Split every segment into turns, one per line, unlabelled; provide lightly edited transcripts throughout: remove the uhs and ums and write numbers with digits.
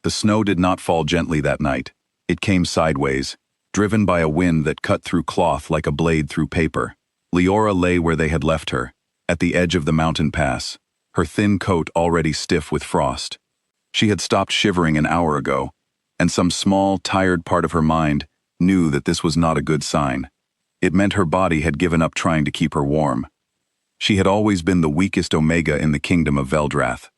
The snow did not fall gently that night. It came sideways, driven by a wind that cut through cloth like a blade through paper. Leora lay where they had left her, at the edge of the mountain pass, her thin coat already stiff with frost. She had stopped shivering an hour ago, and some small, tired part of her mind knew that this was not a good sign. It meant her body had given up trying to keep her warm. She had always been the weakest Omega in the kingdom of Veldrath.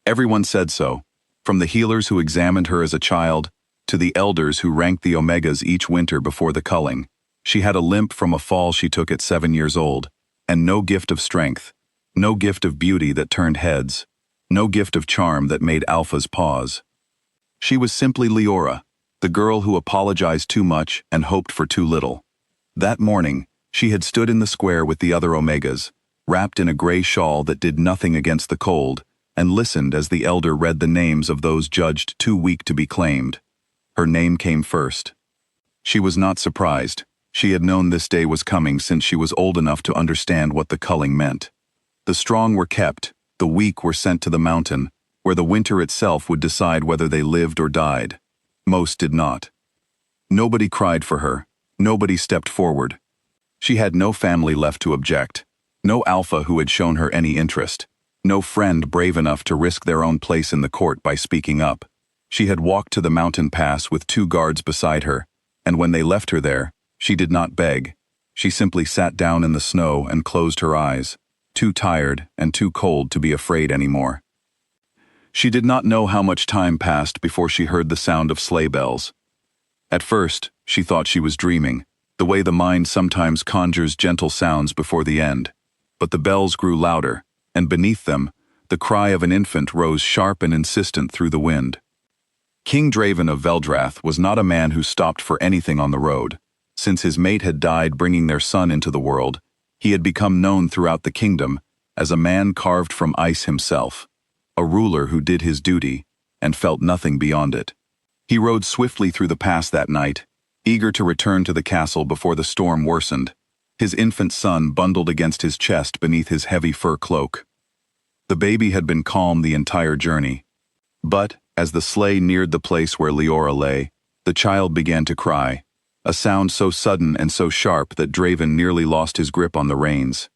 Everyone said so, from the healers who examined her as a child, to the elders who ranked the Omegas each winter before the culling. She had a limp from a fall she took at 7 years old, and no gift of strength, no gift of beauty that turned heads, no gift of charm that made alphas pause. She was simply Leora, the girl who apologized too much and hoped for too little. That morning, she had stood in the square with the other Omegas, wrapped in a gray shawl that did nothing against the cold, and listened as the elder read the names of those judged too weak to be claimed. Her name came first. She was not surprised. She had known this day was coming since she was old enough to understand what the culling meant. The strong were kept, the weak were sent to the mountain, where the winter itself would decide whether they lived or died. Most did not. Nobody cried for her. Nobody stepped forward. She had no family left to object, no alpha who had shown her any interest, no friend brave enough to risk their own place in the court by speaking up. She had walked to the mountain pass with 2 guards beside her, and when they left her there, she did not beg. She simply sat down in the snow and closed her eyes, too tired and too cold to be afraid anymore. She did not know how much time passed before she heard the sound of sleigh bells. At first, she thought she was dreaming, the way the mind sometimes conjures gentle sounds before the end. But the bells grew louder, and beneath them, the cry of an infant rose sharp and insistent through the wind. King Draven of Veldrath was not a man who stopped for anything on the road. Since his mate had died bringing their son into the world, he had become known throughout the kingdom as a man carved from ice himself, a ruler who did his duty and felt nothing beyond it. He rode swiftly through the pass that night, eager to return to the castle before the storm worsened, his infant son bundled against his chest beneath his heavy fur cloak. The baby had been calm the entire journey, but, as the sleigh neared the place where Leora lay, the child began to cry, a sound so sudden and so sharp that Draven nearly lost his grip on the reins.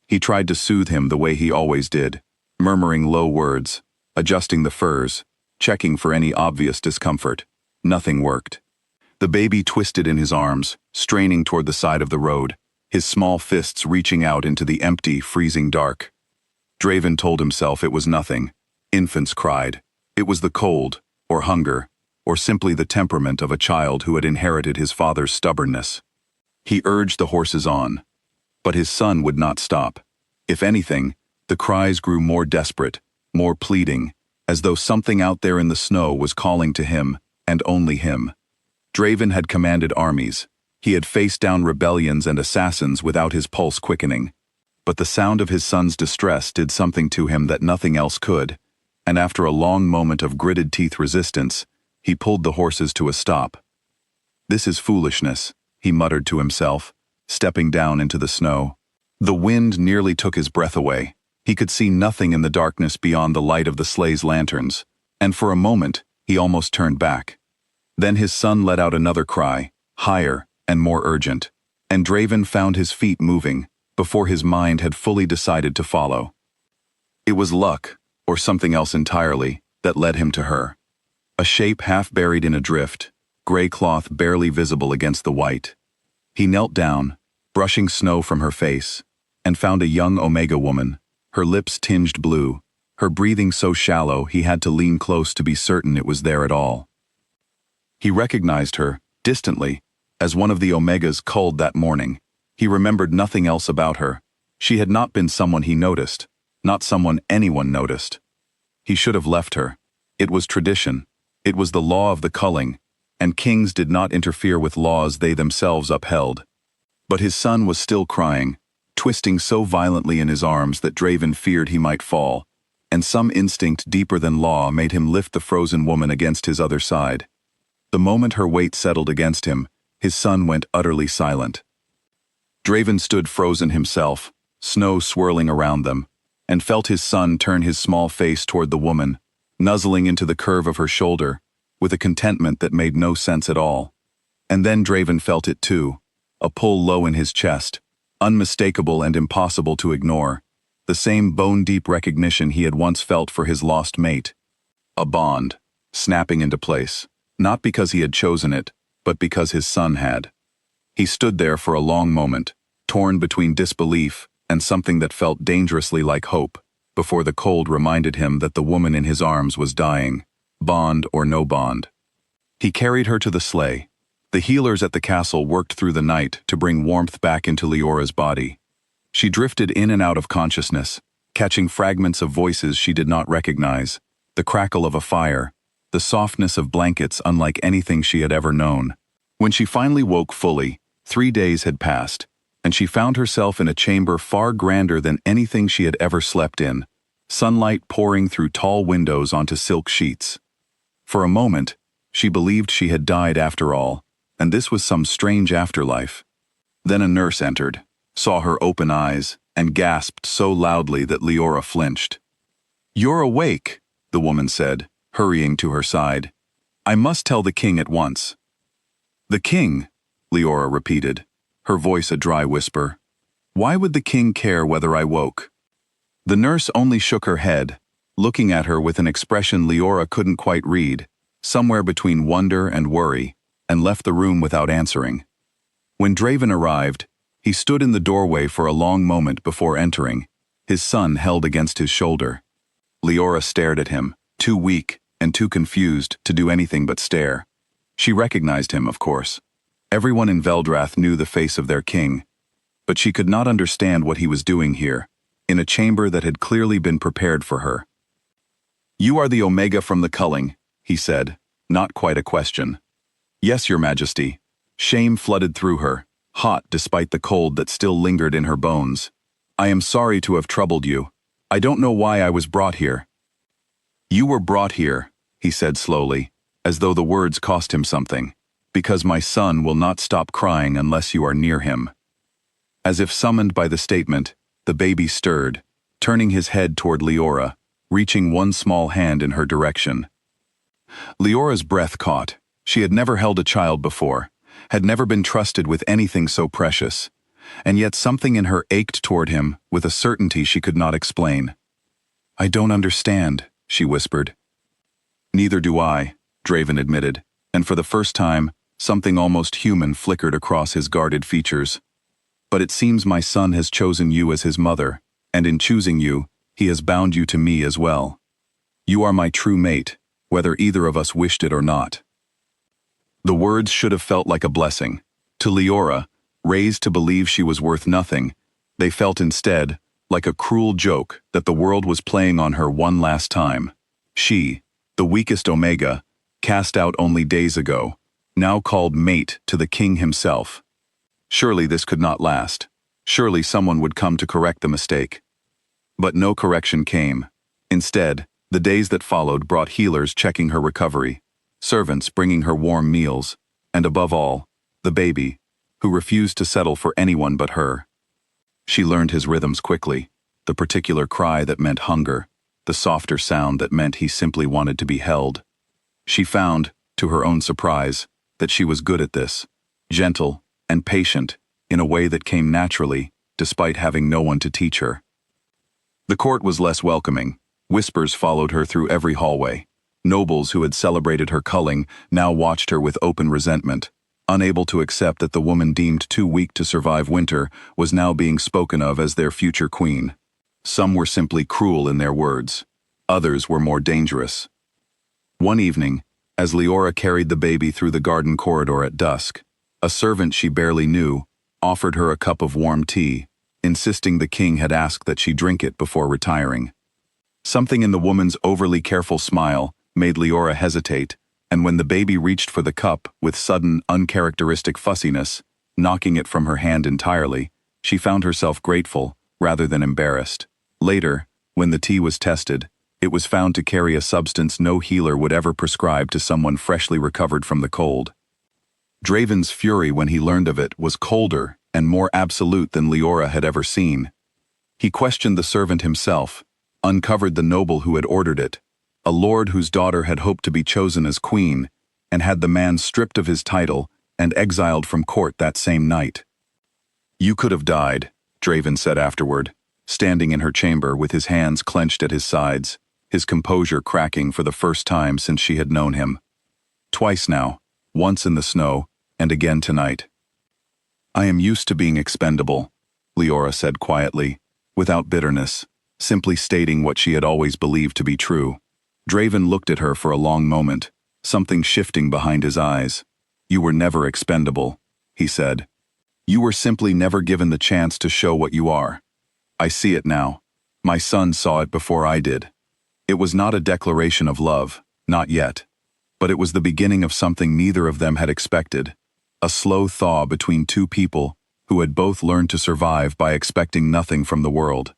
He tried to soothe him the way he always did, murmuring low words, adjusting the furs, checking for any obvious discomfort. Nothing worked. The baby twisted in his arms, straining toward the side of the road, his small fists reaching out into the empty, freezing dark. Draven told himself it was nothing. Infants cried. It was the cold, or hunger, or simply the temperament of a child who had inherited his father's stubbornness. He urged the horses on, but his son would not stop. If anything, the cries grew more desperate, more pleading, as though something out there in the snow was calling to him, and only him. Draven had commanded armies. He had faced down rebellions and assassins without his pulse quickening. But the sound of his son's distress did something to him that nothing else could, and after a long moment of gritted teeth resistance, he pulled the horses to a stop. "This is foolishness," he muttered to himself, stepping down into the snow. The wind nearly took his breath away. He could see nothing in the darkness beyond the light of the sleigh's lanterns, and for a moment, he almost turned back. Then his son let out another cry, higher and more urgent, and Draven found his feet moving, before his mind had fully decided to follow. It was luck, or something else entirely, that led him to her. A shape half buried in a drift, gray cloth barely visible against the white. He knelt down, brushing snow from her face, and found a young Omega woman, her lips tinged blue, her breathing so shallow he had to lean close to be certain it was there at all. He recognized her, distantly, as one of the Omegas culled that morning. He remembered nothing else about her. She had not been someone he noticed, not someone anyone noticed. He should have left her. It was tradition. It was the law of the culling, and kings did not interfere with laws they themselves upheld. But his son was still crying, twisting so violently in his arms that Draven feared he might fall, and some instinct deeper than law made him lift the frozen woman against his other side. The moment her weight settled against him, his son went utterly silent. Draven stood frozen himself, snow swirling around them, and felt his son turn his small face toward the woman, nuzzling into the curve of her shoulder, with a contentment that made no sense at all. And then Draven felt it too, a pull low in his chest, unmistakable and impossible to ignore, the same bone-deep recognition he had once felt for his lost mate. A bond, snapping into place, not because he had chosen it, but because his son had. He stood there for a long moment, torn between disbelief and something that felt dangerously like hope, before the cold reminded him that the woman in his arms was dying, bond or no bond. He carried her to the sleigh. The healers at the castle worked through the night to bring warmth back into Leora's body. She drifted in and out of consciousness, catching fragments of voices she did not recognize, the crackle of a fire, the softness of blankets unlike anything she had ever known. When she finally woke fully, 3 days had passed, and she found herself in a chamber far grander than anything she had ever slept in, sunlight pouring through tall windows onto silk sheets. For a moment, she believed she had died after all, and this was some strange afterlife. Then a nurse entered, saw her open eyes, and gasped so loudly that Leora flinched. "You're awake," the woman said, hurrying to her side. "I must tell the king at once." "The king?" Leora repeated, her voice a dry whisper. "Why would the king care whether I woke?" The nurse only shook her head, looking at her with an expression Leora couldn't quite read, somewhere between wonder and worry, and left the room without answering. When Draven arrived, he stood in the doorway for a long moment before entering, his son held against his shoulder. Leora stared at him, too weak and too confused to do anything but stare. She recognized him, of course. Everyone in Veldrath knew the face of their king, but she could not understand what he was doing here, in a chamber that had clearly been prepared for her. "You are the Omega from the culling," he said, not quite a question. "Yes, Your Majesty." Shame flooded through her, hot despite the cold that still lingered in her bones. "I am sorry to have troubled you. I don't know why I was brought here." "You were brought here," he said slowly, as though the words cost him something, "because my son will not stop crying unless you are near him." As if summoned by the statement, the baby stirred, turning his head toward Leora, reaching one small hand in her direction. Leora's breath caught. She had never held a child before, had never been trusted with anything so precious, and yet something in her ached toward him with a certainty she could not explain. "I don't understand," she whispered. "Neither do I," Draven admitted, and for the first time, something almost human flickered across his guarded features. "But it seems my son has chosen you as his mother, and in choosing you, he has bound you to me as well. You are my true mate, whether either of us wished it or not." The words should have felt like a blessing. To Leora, raised to believe she was worth nothing, they felt instead like a cruel joke that the world was playing on her one last time. She, the weakest Omega, cast out only days ago, now called mate to the king himself. Surely this could not last. Surely someone would come to correct the mistake. But no correction came. Instead, the days that followed brought healers checking her recovery, servants bringing her warm meals, and above all, the baby, who refused to settle for anyone but her. She learned his rhythms quickly, the particular cry that meant hunger, the softer sound that meant he simply wanted to be held. She found, to her own surprise, that she was good at this, gentle and patient in a way that came naturally, despite having no one to teach her. The court was less welcoming. Whispers followed her through every hallway. Nobles who had celebrated her culling now watched her with open resentment, unable to accept that the woman deemed too weak to survive winter was now being spoken of as their future queen. Some were simply cruel in their words. Others were more dangerous. One evening, as Leora carried the baby through the garden corridor at dusk, a servant she barely knew offered her a cup of warm tea, insisting the king had asked that she drink it before retiring. Something in the woman's overly careful smile made Leora hesitate, and when the baby reached for the cup with sudden, uncharacteristic fussiness, knocking it from her hand entirely, she found herself grateful rather than embarrassed. Later, when the tea was tested, it was found to carry a substance no healer would ever prescribe to someone freshly recovered from the cold. Draven's fury when he learned of it was colder and more absolute than Leora had ever seen. He questioned the servant himself, uncovered the noble who had ordered it, a lord whose daughter had hoped to be chosen as queen, and had the man stripped of his title and exiled from court that same night. "You could have died," Draven said afterward, standing in her chamber with his hands clenched at his sides, his composure cracking for the first time since she had known him. Twice now, once in the snow, and again tonight. "I am used to being expendable," Leora said quietly, without bitterness, simply stating what she had always believed to be true. Draven looked at her for a long moment, something shifting behind his eyes. "You were never expendable," he said. "You were simply never given the chance to show what you are. I see it now. My son saw it before I did. It was not a declaration of love, not yet. But it was the beginning of something neither of them had expected. A slow thaw between two people who had both learned to survive by expecting nothing from the world."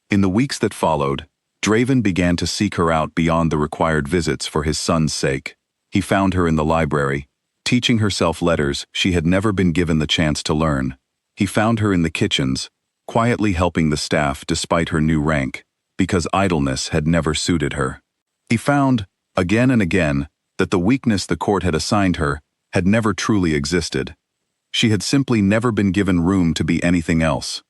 In the weeks that followed, Draven began to seek her out beyond the required visits for his son's sake. He found her in the library, teaching herself letters she had never been given the chance to learn. He found her in the kitchens, quietly helping the staff despite her new rank, because idleness had never suited her. He found, again and again, that the weakness the court had assigned her had never truly existed. She had simply never been given room to be anything else.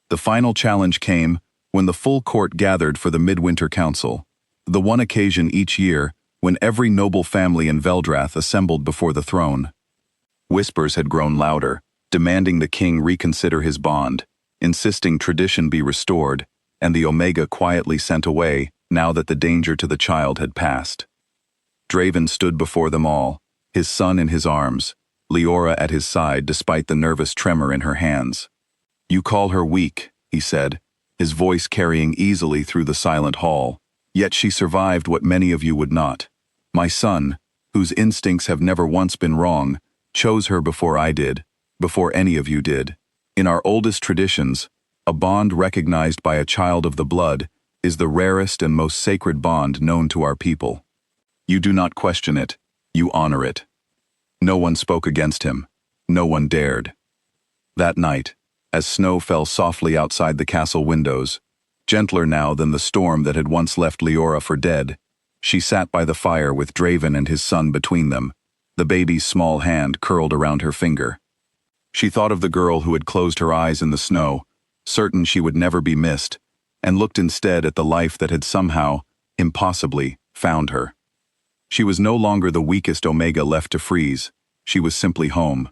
The final challenge came when the full court gathered for the Midwinter Council, the one occasion each year when every noble family in Veldrath assembled before the throne. Whispers had grown louder, demanding the king reconsider his bond, insisting tradition be restored, and the Omega quietly sent away now that the danger to the child had passed. Draven stood before them all, his son in his arms, Leora at his side despite the nervous tremor in her hands. "You call her weak," he said, his voice carrying easily through the silent hall. "Yet she survived what many of you would not. My son, whose instincts have never once been wrong, chose her before I did, before any of you did. In our oldest traditions, a bond recognized by a child of the blood is the rarest and most sacred bond known to our people. You do not question it, you honor it." No one spoke against him. No one dared. That night, as snow fell softly outside the castle windows, gentler now than the storm that had once left Leora for dead, she sat by the fire with Draven and his son between them, the baby's small hand curled around her finger. She thought of the girl who had closed her eyes in the snow, certain she would never be missed, and looked instead at the life that had somehow, impossibly, found her. She was no longer the weakest Omega left to freeze. She was simply home.